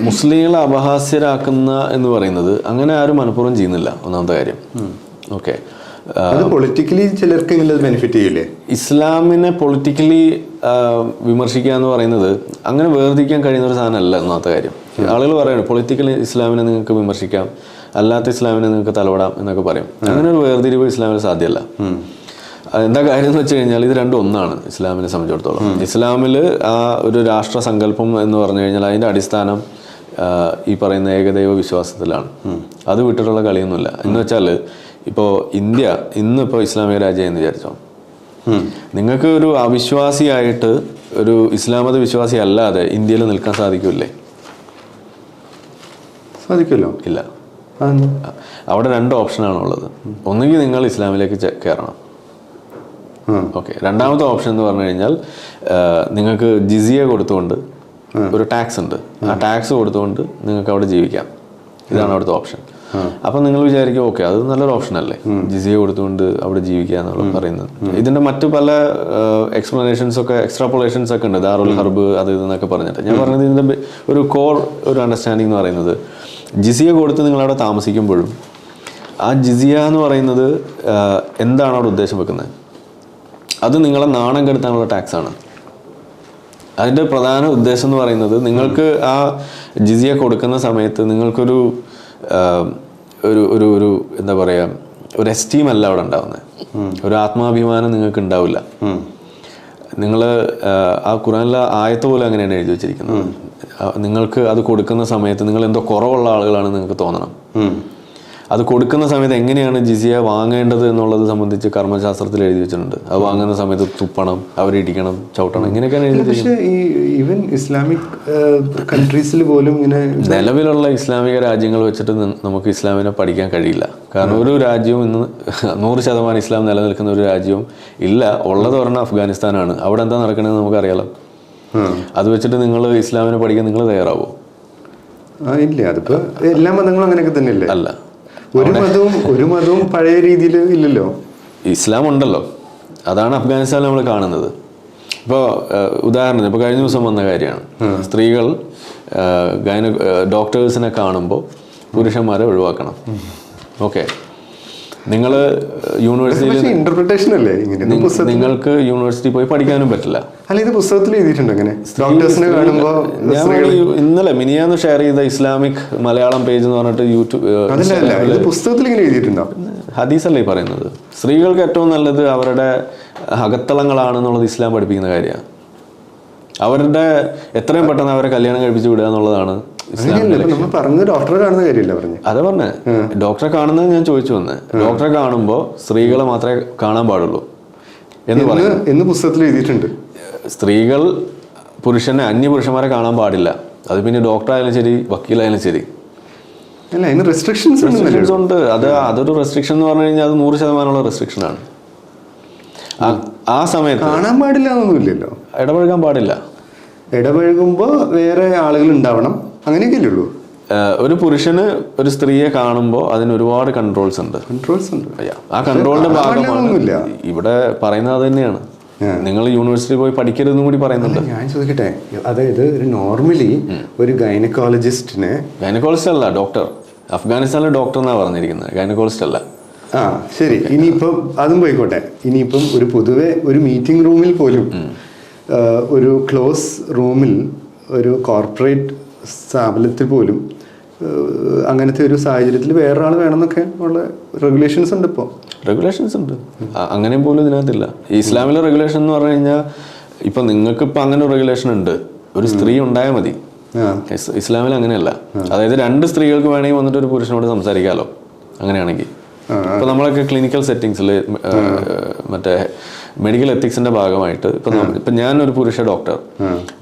മുസ്ലിങ്ങളെ അപഹാസ്യരാക്കുന്ന എന്ന് പറയുന്നത് അങ്ങനെ ആരും മനഃപൂർവ്വം ചെയ്യുന്നില്ല. ഒന്നാമത്തെ കാര്യം. ഓക്കെ, പൊളിറ്റിക്കലി ചിലർക്ക് ബെനിഫിറ്റ് ചെയ്യില്ലേ? ഇസ്ലാമിനെ പൊളിറ്റിക്കലി വിമർശിക്കുക എന്ന് പറയുന്നത് അങ്ങനെ വേർതിരിക്കാൻ കഴിയുന്ന ഒരു സാധനമല്ല. ഒന്നാമത്തെ കാര്യം, ആളുകൾ പറയുന്നത് പൊളിറ്റിക്കലി ഇസ്ലാമിനെ നിങ്ങൾക്ക് വിമർശിക്കാം, അല്ലാത്ത ഇസ്ലാമിനെ നിങ്ങൾക്ക് തലവിടാം എന്നൊക്കെ പറയും. അങ്ങനെ ഒരു വേർതിരിവ് ഇസ്ലാമിന് സാധ്യമല്ല. എന്താ കാര്യം എന്ന് വെച്ച് കഴിഞ്ഞാൽ ഇത് രണ്ടും ഒന്നാണ് ഇസ്ലാമിനെ സംബന്ധിച്ചിടത്തോളം. ഇസ്ലാമിൽ ആ ഒരു രാഷ്ട്ര സങ്കല്പം എന്ന് പറഞ്ഞു കഴിഞ്ഞാൽ അതിൻ്റെ അടിസ്ഥാനം ഈ പറയുന്ന ഏകദൈവ വിശ്വാസത്തിലാണ്. അത് വിട്ടിട്ടുള്ള കളിയൊന്നുമില്ല. എന്ന് വെച്ചാൽ ഇപ്പോൾ ഇന്ത്യ ഇന്നിപ്പോൾ ഇസ്ലാമിക രാജ്യം എന്ന് വിചാരിച്ചോ, നിങ്ങൾക്ക് ഒരു അവിശ്വാസിയായിട്ട് ഒരു ഇസ്ലാം മത വിശ്വാസി അല്ലാതെ ഇന്ത്യയിൽ നിൽക്കാൻ സാധിക്കില്ലേ? സാധിക്കുമല്ലോ. ഇല്ല. അവിടെ രണ്ട് ഓപ്ഷനാണുള്ളത്. ഒന്നുകിൽ നിങ്ങൾ ഇസ്ലാമിലേക്ക് കയറണം. ഓക്കെ, രണ്ടാമത്തെ ഓപ്ഷൻ എന്ന് പറഞ്ഞു കഴിഞ്ഞാൽ നിങ്ങൾക്ക് ജിസിയ കൊടുത്തുകൊണ്ട് ഒരു ടാക്സ് ഉണ്ട്, ആ ടാക്സ് കൊടുത്തുകൊണ്ട് നിങ്ങൾക്ക് അവിടെ ജീവിക്കാം. ഇതാണ് അവിടുത്തെ ഓപ്ഷൻ. അപ്പം നിങ്ങൾ വിചാരിക്കും ഓക്കെ അത് നല്ലൊരു ഓപ്ഷൻ അല്ലേ, ജിസിയ കൊടുത്തുകൊണ്ട് അവിടെ ജീവിക്കുക എന്നുള്ള പറയുന്നത്. ഇതിന്റെ മറ്റു പല എക്സ്പ്ലനേഷൻസ് ഒക്കെ എക്സ്ട്രാപോളേഷൻസ് ഒക്കെ ഉണ്ട്, ദാറുൽ ഹർബ് അത് ഇതെന്നൊക്കെ പറഞ്ഞിട്ട്. ഞാൻ പറഞ്ഞത് ഇതിന്റെ ഒരു കോർ ഒരു അണ്ടർസ്റ്റാൻഡിങ് എന്ന് പറയുന്നത് ജിസിയ കൊടുത്ത് നിങ്ങളവിടെ താമസിക്കുമ്പോഴും ആ ജിസിയ എന്ന് പറയുന്നത് എന്താണ് അവിടെ ഉദ്ദേശം വെക്കുന്നത്? അത് നിങ്ങളെ നാണം കെടുത്താനുള്ള ടാക്സാണ്. അതിൻ്റെ പ്രധാന ഉദ്ദേശം എന്ന് പറയുന്നത് നിങ്ങൾക്ക് ആ ജിസിയ കൊടുക്കുന്ന സമയത്ത് നിങ്ങൾക്കൊരു ഒരു ഒരു ഒരു എന്താ പറയുക, ഒരു എസ്റ്റീം അല്ല അവിടെ ഉണ്ടാവുന്നത്, ഒരു ആത്മാഭിമാനം നിങ്ങൾക്ക് ഉണ്ടാവില്ല. നിങ്ങൾ ആ ഖുറാനിലെ ആയത്ത് പോലെ അങ്ങനെയാണ് എഴുതി വെച്ചിരിക്കുന്നത്. നിങ്ങൾക്ക് അത് കൊടുക്കുന്ന സമയത്ത് നിങ്ങൾ എന്തോ കുറവുള്ള ആളുകളാണ് നിങ്ങൾക്ക് തോന്നണം. അത് കൊടുക്കുന്ന സമയത്ത് എങ്ങനെയാണ് ജിസിയ വാങ്ങേണ്ടത് എന്നുള്ളത് സംബന്ധിച്ച് കർമ്മശാസ്ത്രത്തിൽ എഴുതി വെച്ചിട്ടുണ്ട്. അത് വാങ്ങുന്ന സമയത്ത് തുപ്പണം, അവരിടിക്കണം, ചവിട്ടണം, ഇങ്ങനെയൊക്കെയാണ് എഴുതി വെച്ചിട്ടുണ്ട്. ഈവൻ ഇസ്ലാമിക് കൺട്രീസിൽ പോലും ഇങ്ങനെ നിലവിലുള്ള ഇസ്ലാമിക രാജ്യങ്ങൾ വെച്ചിട്ട് നമുക്ക് ഇസ്ലാമിനെ പഠിക്കാൻ കഴിയില്ല. കാരണം ഒരു രാജ്യവും ഇന്ന് 100% ഇസ്ലാം നിലനിൽക്കുന്ന ഒരു രാജ്യവും ഇല്ല. ഉള്ളത് പറഞ്ഞാൽ അഫ്ഗാനിസ്ഥാനാണ്. അവിടെ എന്താ നടക്കണമെന്ന് നമുക്കറിയാലോ. അത് വെച്ചിട്ട് നിങ്ങൾ ഇസ്ലാമിനെ പഠിക്കാൻ നിങ്ങൾ തയ്യാറാവോ? ഇല്ല. അതിപ്പോ എല്ലാ മതങ്ങളും അങ്ങനെയൊക്കെ തന്നെയല്ലേ? അല്ല, ഒരു മതവും പഴയ രീതിയിൽ ഇല്ലല്ലോ. ഇസ്ലാം ഉണ്ടല്ലോ. അതാണ് അഫ്ഗാനിസ്ഥാനിൽ നമ്മൾ കാണുന്നത്. ഇപ്പോൾ ഉദാഹരണത്തിന് ഇപ്പോൾ കഴിഞ്ഞ ദിവസം വന്ന കാര്യമാണ്, സ്ത്രീകൾ ഡോക്ടേഴ്സിനെ കാണുമ്പോൾ പുരുഷന്മാരെ ഒഴിവാക്കണം. ഓക്കെ, നിങ്ങൾ യൂണിവേഴ്സിറ്റിയിൽ ഇന്റർപ്രിട്ടേഷൻ അല്ലേ? നിങ്ങൾക്ക് യൂണിവേഴ്സിറ്റി പോയി പഠിക്കാനും പറ്റില്ല. അല്ല, ഇത് പുസ്തകത്തിൽ എഴുതിയിട്ടുണ്ട് അങ്ങനെ ഡോക്ടേഴ്സിനെ കാണുമ്പോൾ. ഇന്നലെ മിനിയാന്ന് ഷെയർ ചെയ്ത ഇസ്ലാമിക് മലയാളം പേജ് എന്ന് പറഞ്ഞിട്ട് യൂട്യൂബ് പുസ്തകത്തിൽ ഇങ്ങനെ എഴുതിയിട്ടുണ്ടോ? ഹദീസല്ലേ ഈ പറയുന്നത്? സ്ത്രീകൾക്ക് ഏറ്റവും നല്ലത് അവരുടെ അകത്തളങ്ങളാണെന്നുള്ളത് ഇസ്ലാം പഠിപ്പിക്കുന്ന കാര്യമാണ്. അവരുടെ എത്രയും പെട്ടെന്ന് അവരെ കല്യാണം കഴിപ്പിച്ച് വിടുക എന്നുള്ളതാണ് ഡോക്ടറെ കാണുന്ന കാര്യമല്ല പറഞ്ഞു. അതാ പറഞ്ഞേ, ഡോക്ടറെ കാണുന്നത് ഞാൻ ചോദിച്ചു വന്നേ. ഡോക്ടറെ കാണുമ്പോൾ സ്ത്രീകളെ മാത്രമേ കാണാൻ പാടുള്ളൂ എന്ന് പുസ്തകത്തിൽ എഴുതിയിട്ടുണ്ട്. സ്ത്രീകൾ അന്യപുരുഷന്മാരെ കാണാൻ പാടില്ല. അത് പിന്നെ ഡോക്ടറായാലും ശരി വക്കീലായാലും ശരി. റെസ്ട്രിക്ഷൻസ് ഉണ്ട്. അതൊരു റെസ്ട്രിക്ഷൻ എന്ന് പറഞ്ഞു കഴിഞ്ഞാൽ അത് 100% റെസ്ട്രിക്ഷനാണ്. ആ സമയത്ത് കാണാൻ പാടില്ല എന്നൊന്നുമില്ലല്ലോ. ഇടപഴകാൻ പാടില്ല. ഇടപഴകുമ്പോൾ വേറെ ആളുകൾ ഉണ്ടാവണം, അങ്ങനെയൊക്കെയല്ലേ ഉള്ളൂ. ഒരു പുരുഷന് ഒരു സ്ത്രീയെ കാണുമ്പോൾ അതിന് ഒരുപാട് കൺട്രോൾസ് ഉണ്ട്. ആ കൺട്രോളിന്റെ ഭാഗമാണ് ഇവിടെ പറയുന്നത്. അത് തന്നെയാണ് നിങ്ങൾ യൂണിവേഴ്സിറ്റി പോയി പഠിക്കരുതെന്നും കൂടി പറയുന്നുണ്ട്. ഞാൻ ചോദിക്കട്ടെ, അതായത് ഒരു നോർമലി ഒരു ഗൈനക്കോളജിസ്റ്റ് അല്ല, ഡോക്ടർ. അഫ്ഗാനിസ്ഥാനിലെ ഡോക്ടർ എന്നാണ് പറഞ്ഞിരിക്കുന്നത്, ഗൈനക്കോളജിസ്റ്റ് അല്ല. ശരി. ഇനിയിപ്പം അതും പോയിക്കോട്ടെ. ഇനിയിപ്പം ഒരു പൊതുവെ ഒരു മീറ്റിംഗ് റൂമിൽ പോലും, ഒരു ക്ലോസ് റൂമിൽ, ഒരു കോർപ്പറേറ്റ് സ്ഥാപനത്തിൽ പോലും അങ്ങനത്തെ ഒരു സാഹചര്യത്തിൽ വേറൊരാൾ വേണമെന്നൊക്കെ ഉള്ള റെഗുലേഷൻസ് ഉണ്ട്. ഇപ്പോൾ റെഗുലേഷൻസ് ഉണ്ട്, അങ്ങനെയും പോലും ഇതിനകത്തില്ല. ഇസ്ലാമിലെ റെഗുലേഷൻ എന്ന് പറഞ്ഞു കഴിഞ്ഞാൽ ഇപ്പം നിങ്ങൾക്കിപ്പോൾ അങ്ങനെ ഒരു റെഗുലേഷൻ ഉണ്ട്, ഒരു സ്ത്രീ ഉണ്ടായാൽ മതി. ഇസ്ലാമിൽ അങ്ങനെയല്ല. അതായത് 2 സ്ത്രീകൾക്ക് വേണമെങ്കിൽ വന്നിട്ട് ഒരു പുരുഷനോട് സംസാരിക്കാമല്ലോ അങ്ങനെയാണെങ്കിൽ. ഇപ്പം നമ്മളൊക്കെ ക്ലിനിക്കൽ സെറ്റിങ്സിൽ മറ്റേ മെഡിക്കൽ എത്തിക്സിന്റെ ഭാഗമായിട്ട് ഇപ്പം ഞാനൊരു പുരുഷ ഡോക്ടർ,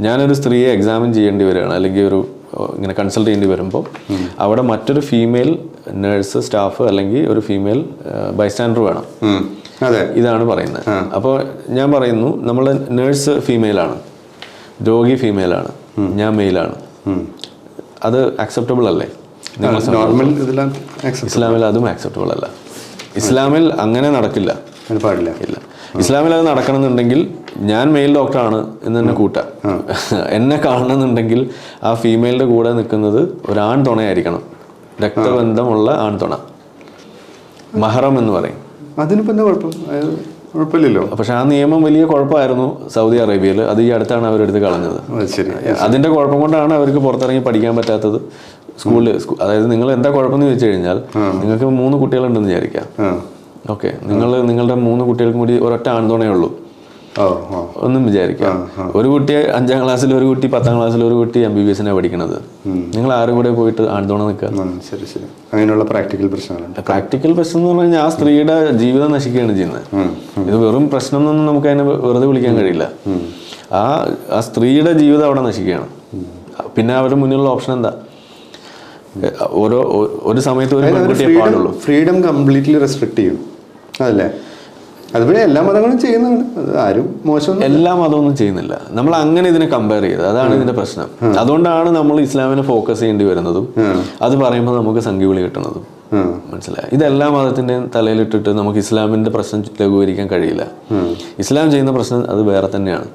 ഞാനൊരു സ്ത്രീയെ എക്സാമിൻ ചെയ്യേണ്ടി വരികയാണ്, അല്ലെങ്കിൽ ഒരു ഇങ്ങനെ കൺസൾട്ട് ചെയ്യേണ്ടി വരുമ്പോൾ അവിടെ മറ്റൊരു ഫീമെയിൽ നേഴ്സ് സ്റ്റാഫ് അല്ലെങ്കിൽ ഒരു ഫീമെയിൽ ബൈസ്റ്റാൻഡർ വേണം. ഇതാണ് പറയുന്നത്. അപ്പോൾ ഞാൻ പറയുന്നു, നമ്മൾ നേഴ്സ് ഫീമെയിലാണ്, രോഗി ഫീമെയിലാണ്, ഞാൻ മെയിലാണ്. അത് അക്സെപ്റ്റബിൾ അല്ലേ? ഇസ്ലാമിൽ അതും ആക്സെപ്റ്റബിൾ അല്ല. ഇസ്ലാമിൽ അങ്ങനെ നടക്കില്ല, പാടില്ല. ഇല്ല. ഇസ്ലാമിൽ അത് നടക്കണമെന്നുണ്ടെങ്കിൽ ഞാൻ മെയിൽ ഡോക്ടറാണ് എന്ന് തന്നെ കൂട്ടാം. എന്നെ കാണണമെന്നുണ്ടെങ്കിൽ ആ ഫീമെയിലിൻ്റെ കൂടെ നിൽക്കുന്നത് ഒരാൺ തുണയായിരിക്കണം, രക്തബന്ധമുള്ള ആൺ തുണ, മഹറം എന്ന് പറയും. അതിനിപ്പോ എന്താ കുഴപ്പമില്ലല്ലോ. പക്ഷെ ആ നിയമം വലിയ കുഴപ്പമായിരുന്നു സൗദി അറേബ്യയിൽ. അത് ഈ അടുത്താണ് അവരെടുത്ത് കളഞ്ഞത്. അതിന്റെ കുഴപ്പം കൊണ്ടാണ് അവർക്ക് പുറത്തിറങ്ങി പഠിക്കാൻ പറ്റാത്തത്. സ്കൂളിൽ അതായത് നിങ്ങൾ എന്താ കുഴപ്പമെന്ന് ചോദിച്ചു കഴിഞ്ഞാൽ, നിങ്ങൾക്ക് 3 കുട്ടികളുണ്ടെന്ന് വിചാരിക്കാം. ഓക്കെ, നിങ്ങളുടെ 3 കുട്ടികൾക്കും കൂടി ഒരൊറ്റ ആൺതുണയേ ഉള്ളൂ ഒന്നും വിചാരിക്കാം. ഒരു കുട്ടി 5ാം ക്ലാസ്സിൽ, ഒരു കുട്ടി 10ാം ക്ലാസ്സിൽ, ഒരു കുട്ടി MBBS പഠിക്കുന്നത്. നിങ്ങൾ ആരും കൂടെ പോയിട്ട് ആൺതുണ നിൽക്കുക? ശരി ശരി, അങ്ങനെയുള്ള പ്രാക്ടിക്കൽ പ്രശ്നങ്ങളുണ്ട്. പ്രാക്ടിക്കൽ പ്രശ്നം എന്ന് പറഞ്ഞു കഴിഞ്ഞാൽ ആ സ്ത്രീയുടെ ജീവിതം നശിക്കുകയാണ് ചെയ്യുന്നത്. ഇത് വെറും പ്രശ്നം എന്നൊന്നും നമുക്ക് അതിനെ വെറുതെ വിളിക്കാൻ കഴിയില്ല. ആ സ്ത്രീയുടെ ജീവിതം അവിടെ നശിക്കുകയാണ്. പിന്നെ അവരുടെ മുന്നിലുള്ള ഓപ്ഷൻ എന്താ? ഒരു സമയത്ത് ഒരു പെൺകുട്ടിയെ പാടുള്ളൂ. ഫ്രീഡം കംപ്ലീറ്റ്ലി റെസ്ട്രിക്ട് ചെയ്യും, അതല്ലേ? അതുപോലെ എല്ലാ മതങ്ങളും ചെയ്യുന്നതാണ്, ആരും മോശം. എല്ലാ മതമൊന്നും ചെയ്യുന്നില്ല. നമ്മൾ അങ്ങനെ ഇതിനെ കമ്പയർ ചെയ്ത്, അതാണ് ഇതിന്റെ പ്രശ്നം. അതുകൊണ്ടാണ് നമ്മൾ ഇസ്ലാമിനെ ഫോക്കസ് ചെയ്യേണ്ടി വരുന്നതും അത് പറയുമ്പോൾ നമുക്ക് സംഖ്യവിളി കിട്ടുന്നതും. മനസ്സിലായി? ഇതെല്ലാ മതത്തിന്റെയും തലയിലിട്ടിട്ട് നമുക്ക് ഇസ്ലാമിന്റെ പ്രശ്നം ലഘൂകരിക്കാൻ കഴിയില്ല. ഇസ്ലാം ചെയ്യുന്ന പ്രശ്നം അത് വേറെ തന്നെയാണ്.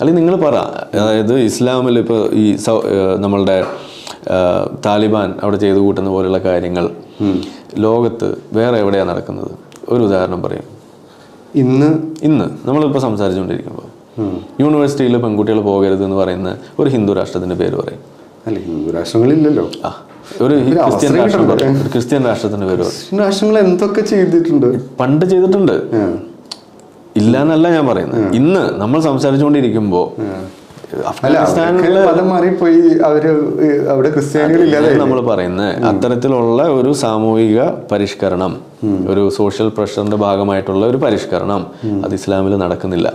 അല്ലെങ്കിൽ നിങ്ങൾ പറ, അതായത് ഇസ്ലാമിൽ ഇപ്പോൾ ഈ നമ്മളുടെ താലിബാൻ അവിടെ ചെയ്തു കൂട്ടുന്ന പോലെയുള്ള കാര്യങ്ങൾ ലോകത്ത് വേറെ എവിടെയാണ് നടക്കുന്നത്? ഒരു ഉദാഹരണം പറയും. ഇന്ന് നമ്മളിപ്പോൾ സംസാരിച്ചുകൊണ്ടിരിക്കുമ്പോൾ യൂണിവേഴ്സിറ്റിയിൽ പെൺകുട്ടികൾ പോകരുത് എന്ന് പറയുന്ന ഒരു ഹിന്ദു രാഷ്ട്രത്തിന്റെ പേര് പറയും. അല്ല, ഹിന്ദു രാഷ്ട്രങ്ങളില്ലല്ലോ. ഒരു ക്രിസ്ത്യൻ രാഷ്ട്രം പറയും. ഒരു ക്രിസ്ത്യൻ രാഷ്ട്രത്തിന്റെ പേര് പറയും. രാഷ്ട്രങ്ങൾ എന്തൊക്കെ ചെയ്തിട്ടുണ്ട്? പണ്ട് ചെയ്തിട്ടുണ്ട്, ഇല്ല എന്നല്ല ഞാൻ പറയുന്നത്. ഇന്ന് നമ്മൾ സംസാരിച്ചുകൊണ്ടിരിക്കുമ്പോൾ അഫ്ഗാനിസ്ഥാനിലെ മതം മാറിപ്പോയി, അവര് അവിടെ ക്രിസ്ത്യാനികളില്ലാതെ നമ്മൾ പറയുന്നത് അത്തരത്തിലുള്ള ഒരു സാമൂഹിക പരിഷ്കരണം, ഒരു സോഷ്യൽ പ്രഷറിന്റെ ഭാഗമായിട്ടുള്ള ഒരു പരിഷ്കരണം അത് ഇസ്ലാമിൽ നടക്കുന്നില്ല.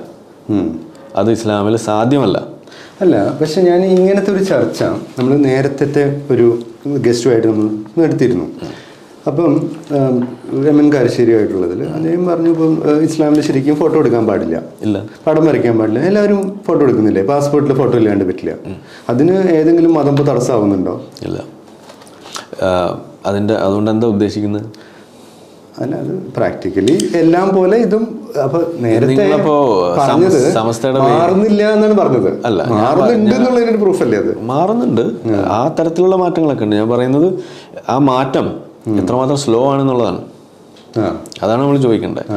അത് ഇസ്ലാമിൽ സാധ്യമല്ല. അല്ല, പക്ഷെ ഞാൻ ഇങ്ങനത്തെ ഒരു ചർച്ച നമ്മൾ നേരത്തെ ഒരു ഗസ്റ്റുമായിട്ട് നമ്മൾ നടത്തിയിരുന്നു. അപ്പം രമൻ കാരശ്ശേരിയായിട്ടുള്ളതിൽ അദ്ദേഹം പറഞ്ഞു, ഇപ്പം ഇസ്ലാമിൽ ശരിക്കും ഫോട്ടോ എടുക്കാൻ പാടില്ല, ഇല്ല, പടം വരയ്ക്കാൻ പാടില്ല. എല്ലാവരും ഫോട്ടോ എടുക്കുന്നില്ലേ? പാസ്പോർട്ടിൽ ഫോട്ടോ ഇല്ലാണ്ട് പറ്റില്ല. അതിന് ഏതെങ്കിലും മതം തടസ്സമാവുന്നുണ്ടോ? ഇല്ല. അതുകൊണ്ട് എന്താ ഉദ്ദേശിക്കുന്നത്? അല്ല, അത് പ്രാക്ടിക്കലി എല്ലാം പോലെ ഇതും അപ്പൊ നേരത്തെ പറഞ്ഞത് മാറുന്നില്ല എന്നാണ് പറഞ്ഞത്. അല്ല, മാറുന്നുണ്ട് എന്നുള്ളതിന്റെ പ്രൂഫ് അല്ലേ അത്? മാറുന്നുണ്ട്, ആ തരത്തിലുള്ള മാറ്റങ്ങളൊക്കെ ഉണ്ട്. ഞാൻ പറയുന്നത് ആ മാറ്റം എത്രമാത്രം സ്ലോ ആണെന്നുള്ളതാണ്. അതാണ് നമ്മൾ ചോദിക്കേണ്ടത്.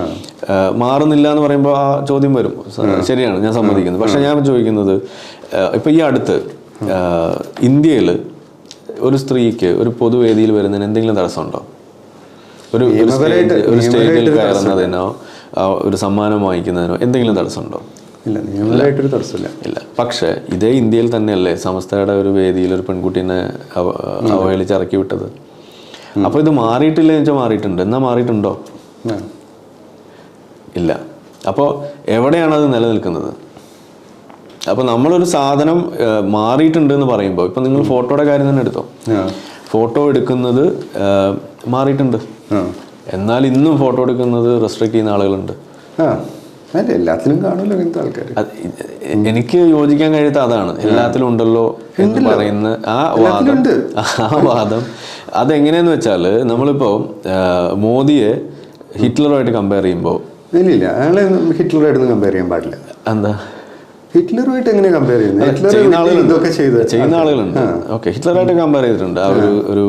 മാറുന്നില്ല എന്ന് പറയുമ്പോൾ ആ ചോദ്യം വരും. ശരിയാണ്, ഞാൻ സമ്മതിക്കുന്നത്. പക്ഷെ ഞാൻ ചോദിക്കുന്നത്, ഇപ്പൊ ഈ അടുത്ത് ഇന്ത്യയിൽ ഒരു സ്ത്രീക്ക് ഒരു പൊതുവേദിയിൽ വരുന്നതിന് എന്തെങ്കിലും തടസ്സമുണ്ടോ? ഒരു സ്റ്റേജിൽ കയറുന്നതിനോ ഒരു സമ്മാനം വാങ്ങിക്കുന്നതിനോ എന്തെങ്കിലും തടസ്സമുണ്ടോ? ഇല്ല, തടസ്സമില്ല. ഇല്ല. പക്ഷെ ഇതേ ഇന്ത്യയിൽ തന്നെയല്ലേ സമസ്തയുടെ ഒരു വേദിയിൽ ഒരു പെൺകുട്ടീനെ അവഹേളിച്ച് ഇറക്കി വിട്ടത്? അപ്പൊ ഇത് മാറിയിട്ടില്ല എന്ന് വെച്ചാൽ മാറിയിട്ടുണ്ട്. എന്നാ മാറിയിട്ടുണ്ടോ? ഇല്ല. അപ്പോൾ എവിടെയാണ് അത് നിലനിൽക്കുന്നത്? അപ്പൊ നമ്മളൊരു സാധനം മാറിയിട്ടുണ്ട് എന്ന് പറയുമ്പോൾ, ഇപ്പൊ നിങ്ങൾ ഫോട്ടോയുടെ കാര്യം തന്നെ എടുത്തോ. ഫോട്ടോ എടുക്കുന്നത് മാറിയിട്ടുണ്ട്, എന്നാൽ ഇന്നും ഫോട്ടോ എടുക്കുന്നത് റെസ്ട്രിക്ട് ചെയ്യുന്ന ആളുകളുണ്ട്. എല്ലാത്തിലും കാണുമല്ലോ ഇങ്ങനത്തെ ആൾക്കാർ. എനിക്ക് യോജിക്കാൻ കഴിയാത്ത അതാണ്. എല്ലാത്തിലും ഉണ്ടല്ലോ എന്ന് പറയുന്ന ആ വാദം അതെങ്ങനെയെന്ന് വെച്ചാൽ, നമ്മളിപ്പോ മോദിയെ ഹിറ്റ്ലറുമായിട്ട് കമ്പയർ ചെയ്യുമ്പോൾ, ഇല്ല, അയാളെ ഹിറ്റ്ലറുമായിട്ടൊന്നും കമ്പയർ ചെയ്യാൻ പാടില്ല. എന്താ? ഹിറ്റ്ലറുമായിട്ട് എങ്ങനെ കമ്പയർ ചെയ്യുന്നത്? ചെയ്യുന്ന ആളുകളുണ്ട്. ഓക്കെ, ഹിറ്റ്ലറായിട്ട് കമ്പയർ ചെയ്തിട്ടുണ്ട്. ആ ഒരു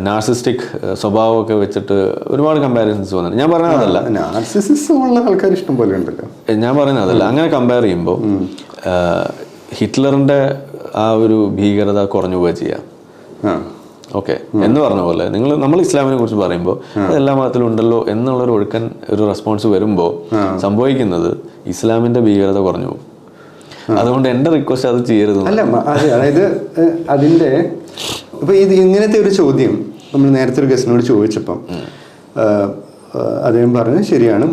നാർസിസ്റ്റിക് സ്വഭാവമൊക്കെ വെച്ചിട്ട് ഒരുപാട് കമ്പാരിസൺസ് വന്നിട്ടുണ്ട്. ഞാൻ പറയുന്നത് അതല്ല, നാർസിസിസം ഉള്ള ആൾക്കാർ ഇഷ്ടം പോലെ ഉണ്ടല്ലോ. ഞാൻ പറയുന്നത് അതല്ല. അങ്ങനെ കമ്പയർ ചെയ്യുമ്പോൾ ഹിറ്റ്ലറിന്റെ ആ ഒരു ഭീകരത കുറഞ്ഞു പോവുക ചെയ്യാം. ഓക്കെ, എന്ന് പറഞ്ഞ പോലെ നമ്മൾ ഇസ്ലാമിനെ കുറിച്ച് പറയുമ്പോൾ അത് എല്ലാ മതത്തിലും ഉണ്ടല്ലോ എന്നുള്ളൊരു ഒഴുക്കൻ ഒരു റെസ്പോൺസ് വരുമ്പോൾ സംഭവിക്കുന്നത് ഇസ്ലാമിന്റെ ഭീകരത കുറഞ്ഞു പോകും. അതുകൊണ്ട് എന്റെ റിക്വസ്റ്റ് അത് ചെയ്യരുത്. അല്ല, അതായത് അതിന്റെ ഇപ്പൊ ഇങ്ങനത്തെ ഒരു ചോദ്യം നമ്മൾ നേരത്തെ ഒരു ഗസ്റ്റിനോട് ചോദിച്ചപ്പം അദ്ദേഹം പറഞ്ഞു, ശരിയാണ്,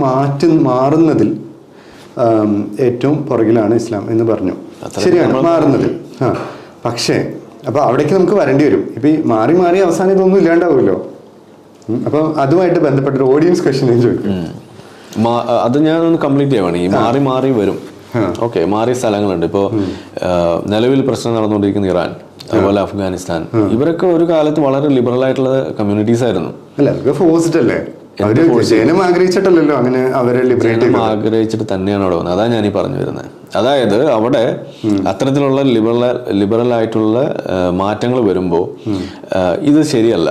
മാറുന്നതിൽ ഏറ്റവും പുറകിലാണ് ഇസ്ലാം എന്ന് പറഞ്ഞു. ശരിയാണ്, മാറുന്നതിൽ. പക്ഷേ അപ്പൊ അവിടേക്ക് നമുക്ക് വരേണ്ടി വരും. ഇപ്പൊ ഈ മാറി മാറി അവസാനം ഇതൊന്നും ഇല്ലാണ്ടാവുമല്ലോ. അപ്പൊ അതുമായിട്ട് ബന്ധപ്പെട്ട ഒരു ഓഡിയൻസ് ക്വസ്റ്റ്യൻ ഞാൻ ചോദിക്കും. അത് ഞാനൊന്ന് കംപ്ലീറ്റ് ചെയ്യുവാണ്. ഈ മാറി മാറി വരും. ഓക്കെ, മാറിയ സ്ഥലങ്ങളുണ്ട്. ഇപ്പോൾ നിലവിൽ പ്രശ്നം നടന്നുകൊണ്ടിരിക്കുന്ന ഇറാൻ, അതുപോലെ അഫ്ഗാനിസ്ഥാൻ, ഇവരൊക്കെ ഒരു കാലത്ത് വളരെ ലിബറൽ ആയിട്ടുള്ള കമ്മ്യൂണിറ്റീസ് ആയിരുന്നു. അല്ല, ഫോഴ്സ്ഡ് അല്ലേ? അവര് ജനം ആഗ്രഹിച്ചിട്ടല്ലല്ലോ അങ്ങനെ അവരെ ലിബറേറ്റ് ജനം ആഗ്രഹിച്ചിട്ട് തന്നെയാണ് അവിടെ വന്നത്. അതാണ് ഞാൻ ഈ പറഞ്ഞു വരുന്നത്. അതായത് അവിടെ അത്തരത്തിലുള്ള ലിബറൽ ആയിട്ടുള്ള മാറ്റങ്ങൾ വരുമ്പോൾ ഇത് ശരിയല്ല,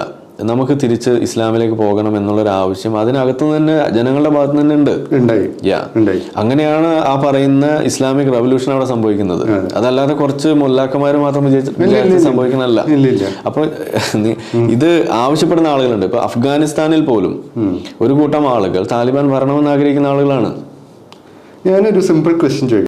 നമുക്ക് തിരിച്ച് ഇസ്ലാമിലേക്ക് പോകണം എന്നുള്ളൊരു ആവശ്യം അതിനകത്ത് തന്നെ ജനങ്ങളുടെ ഭാഗത്ത് തന്നെ ഉണ്ടായി. അങ്ങനെയാണ് ആ പറയുന്ന ഇസ്ലാമിക് റവല്യൂഷൻ അവിടെ സംഭവിക്കുന്നത്. അതല്ലാതെ കുറച്ച് മുല്ലാക്കന്മാർ മാത്രം വിചാരിച്ച് സംഭവിക്കുന്നതല്ല. അപ്പൊ ഇത് ആവശ്യപ്പെടുന്ന ആളുകളുണ്ട്. ഇപ്പൊ അഫ്ഗാനിസ്ഥാനിൽ പോലും ഒരു കൂട്ടം ആളുകൾ താലിബാൻ വരണമെന്ന് ആഗ്രഹിക്കുന്ന ആളുകളാണ്. ഞാനൊരു സിമ്പിൾ ക്വസ്റ്റ്യൻ ചോദിക്കാം.